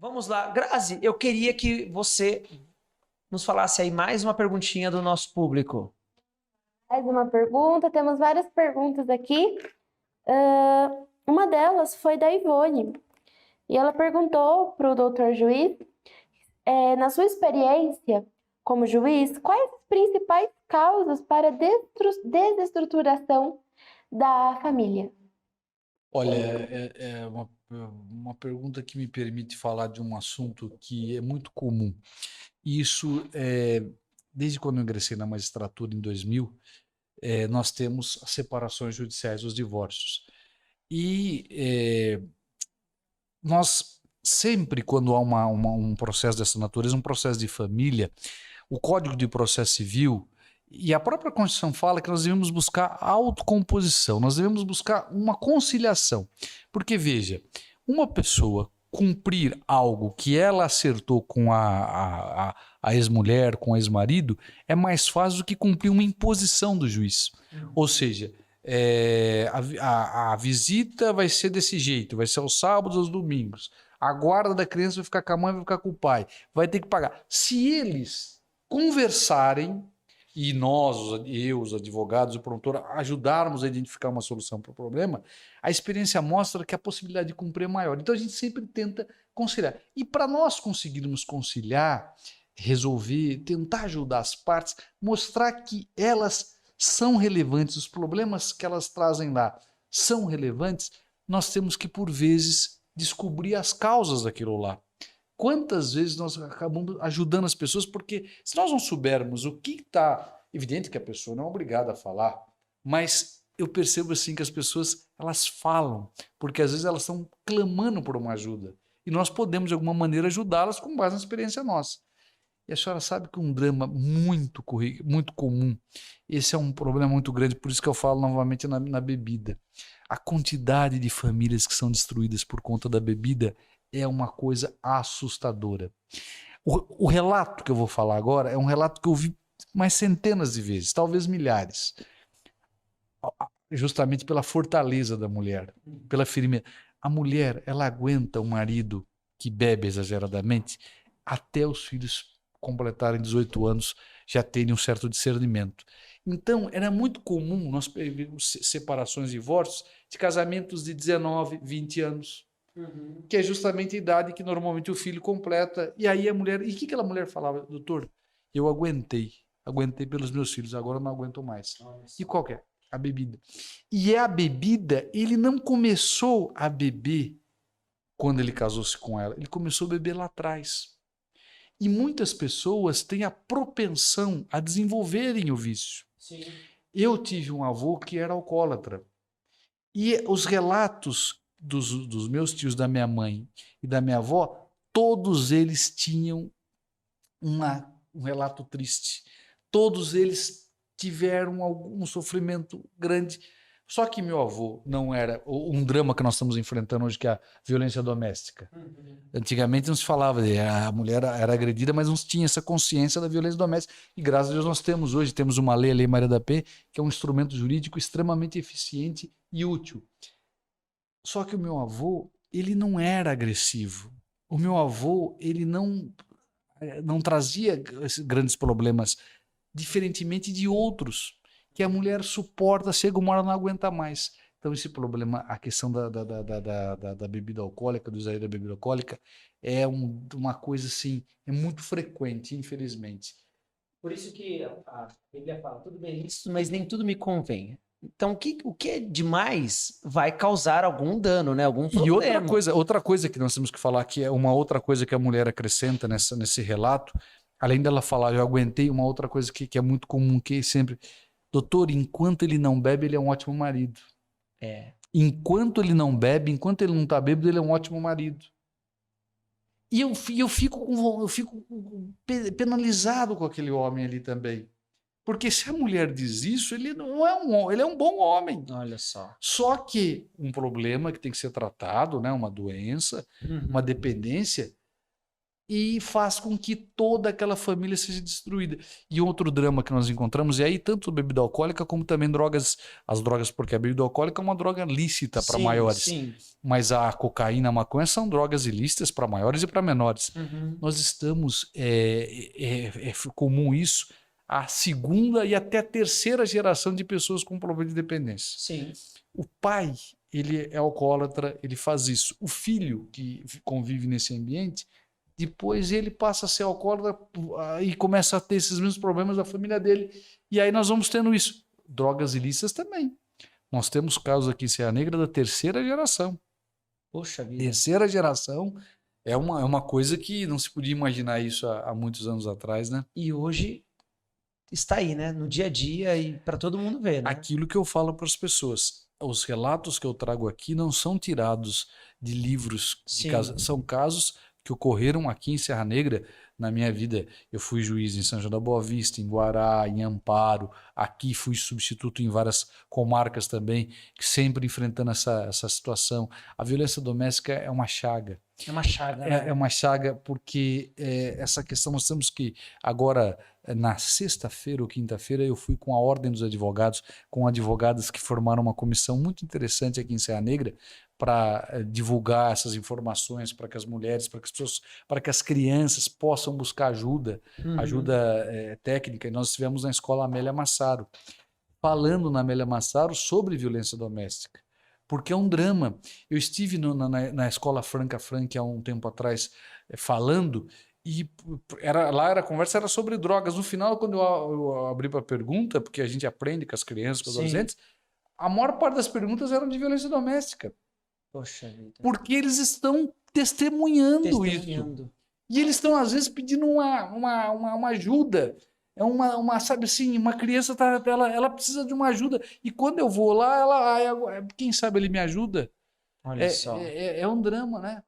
Vamos lá. Grazi, eu queria que você nos falasse aí mais uma perguntinha do nosso público. Mais uma pergunta, temos várias perguntas aqui. Uma delas foi da Ivone, e ela perguntou para o doutor juiz, na sua experiência como juiz, quais as principais causas para desestruturação da família? Olha, é uma pergunta que me permite falar de um assunto que é muito comum. Isso, desde quando eu ingressei na magistratura em 2000, nós temos as separações judiciais, os divórcios. E nós sempre, quando há um processo dessa natureza, um processo de família, o Código de Processo Civil e a própria Constituição fala que nós devemos buscar autocomposição, nós devemos buscar uma conciliação. Porque, veja, uma pessoa cumprir algo que ela acertou com a ex-mulher, com o ex-marido, é mais fácil do que cumprir uma imposição do juiz. Ou seja, a visita vai ser desse jeito, vai ser aos sábados, aos domingos. A guarda da criança vai ficar com a mãe, vai ficar com o pai. Vai ter que pagar. Se eles conversarem e nós, eu, os advogados, o promotor, ajudarmos a identificar uma solução para o problema, a experiência mostra que a possibilidade de cumprir é maior. Então a gente sempre tenta conciliar. E para nós conseguirmos conciliar, resolver, tentar ajudar as partes, mostrar que elas são relevantes, os problemas que elas trazem lá são relevantes, nós temos que, por vezes, descobrir as causas daquilo lá. Quantas vezes nós acabamos ajudando as pessoas, porque se nós não soubermos o que está... Evidente que a pessoa não é obrigada a falar, mas eu percebo assim que as pessoas, elas falam, porque às vezes elas estão clamando por uma ajuda. E nós podemos, de alguma maneira, ajudá-las com base na experiência nossa. E a senhora sabe que um drama muito comum, esse é um problema muito grande, por isso que eu falo novamente na bebida. A quantidade de famílias que são destruídas por conta da bebida é uma coisa assustadora. O relato que eu vou falar agora é um relato que eu vi mais centenas de vezes, talvez milhares. Justamente pela fortaleza da mulher, pela firmeza. A mulher, ela aguenta o marido que bebe exageradamente até os filhos completarem 18 anos, já terem um certo discernimento. Então, era muito comum nós vermos separações e divórcios de casamentos de 19, 20 anos. Que é justamente a idade que normalmente o filho completa. E aí a mulher... E o que aquela mulher falava? Doutor, eu aguentei pelos meus filhos, agora eu não aguento mais. E qual que é? A bebida. E a bebida, ele não começou a beber quando ele casou-se com ela, ele começou a beber lá atrás. E muitas pessoas têm a propensão a desenvolverem o vício. Sim. Eu tive um avô que era alcoólatra. E os relatos dos meus tios, da minha mãe e da minha avó, todos eles tinham um relato triste. Todos eles tiveram algum sofrimento grande. Só que meu avô não era um drama que nós estamos enfrentando hoje, que é a violência doméstica. Antigamente não se falava, a mulher era agredida, mas não tinha essa consciência da violência doméstica. E graças a Deus nós temos hoje, temos uma lei, a Lei Maria da Penha, que é um instrumento jurídico extremamente eficiente e útil. Só que o meu avô, ele não era agressivo. O meu avô, ele não trazia esses grandes problemas, diferentemente de outros, que a mulher suporta, chega uma hora não aguenta mais. Então esse problema, a questão da bebida alcoólica, do exagero da bebida alcoólica, é uma coisa assim, é muito frequente, infelizmente. Por isso que a Bíblia fala, tudo bem isso, mas nem tudo me convém. Então, o que é demais vai causar algum dano, né? Algum problema. E outra coisa que nós temos que falar, que é uma outra coisa que a mulher acrescenta nesse relato, além dela falar, eu aguentei, uma outra coisa que é muito comum, que sempre, doutor, enquanto ele não bebe, ele é um ótimo marido. Enquanto ele não bebe, enquanto ele não está bêbado, ele é um ótimo marido. E eu fico penalizado com aquele homem ali também. Porque se a mulher diz isso, ele não é um homem, ele é um bom homem. Olha só. Só que um problema que tem que ser tratado, né, uma doença, uma dependência, e faz com que toda aquela família seja destruída. E outro drama que nós encontramos, e aí tanto bebida alcoólica como também as drogas, porque a bebida alcoólica é uma droga lícita para Sim, maiores, sim. mas a cocaína, a maconha são drogas ilícitas para maiores e para menores. Uhum. Nós estamos, é comum isso, a segunda e até a terceira geração de pessoas com problema de dependência. Sim. O pai, ele é alcoólatra, ele faz isso. O filho que convive nesse ambiente, depois ele passa a ser alcoólatra e começa a ter esses mesmos problemas da família dele. E aí nós vamos tendo isso. Drogas ilícitas também. Nós temos casos aqui em Serra Negra da terceira geração. Poxa vida. Terceira geração é uma coisa que não se podia imaginar isso há muitos anos atrás, né? E hoje está aí, né? No dia a dia e para todo mundo ver, né? Aquilo que eu falo para as pessoas. Os relatos que eu trago aqui não são tirados de livros de Sim. casos, são casos que ocorreram aqui em Serra Negra na minha vida. Eu fui juiz em São João da Boa Vista, em Guará, em Amparo, aqui fui substituto em várias comarcas também, que sempre enfrentando essa situação. A violência doméstica é uma chaga. É uma chaga, né? É uma chaga porque essa questão, nós temos que agora, na sexta-feira ou quinta-feira, eu fui com a Ordem dos Advogados, com advogadas que formaram uma comissão muito interessante aqui em Serra Negra para divulgar essas informações para que as mulheres, para que as pessoas, para que as crianças possam buscar ajuda, ajuda técnica. E nós estivemos na escola Amélia Massaro, falando na Amélia Massaro sobre violência doméstica. Porque é um drama. Eu estive na escola Franca Frank há um tempo atrás falando, e lá a conversa era sobre drogas. No final, quando eu abri para a pergunta, porque a gente aprende com as crianças, com os adolescentes, a maior parte das perguntas eram de violência doméstica. Poxa vida. Porque eles estão testemunhando isso. E eles estão, às vezes, pedindo uma ajuda. Sabe assim, uma criança ela precisa de uma ajuda. E quando eu vou lá, quem sabe ele me ajuda. Olha só. É um drama, né?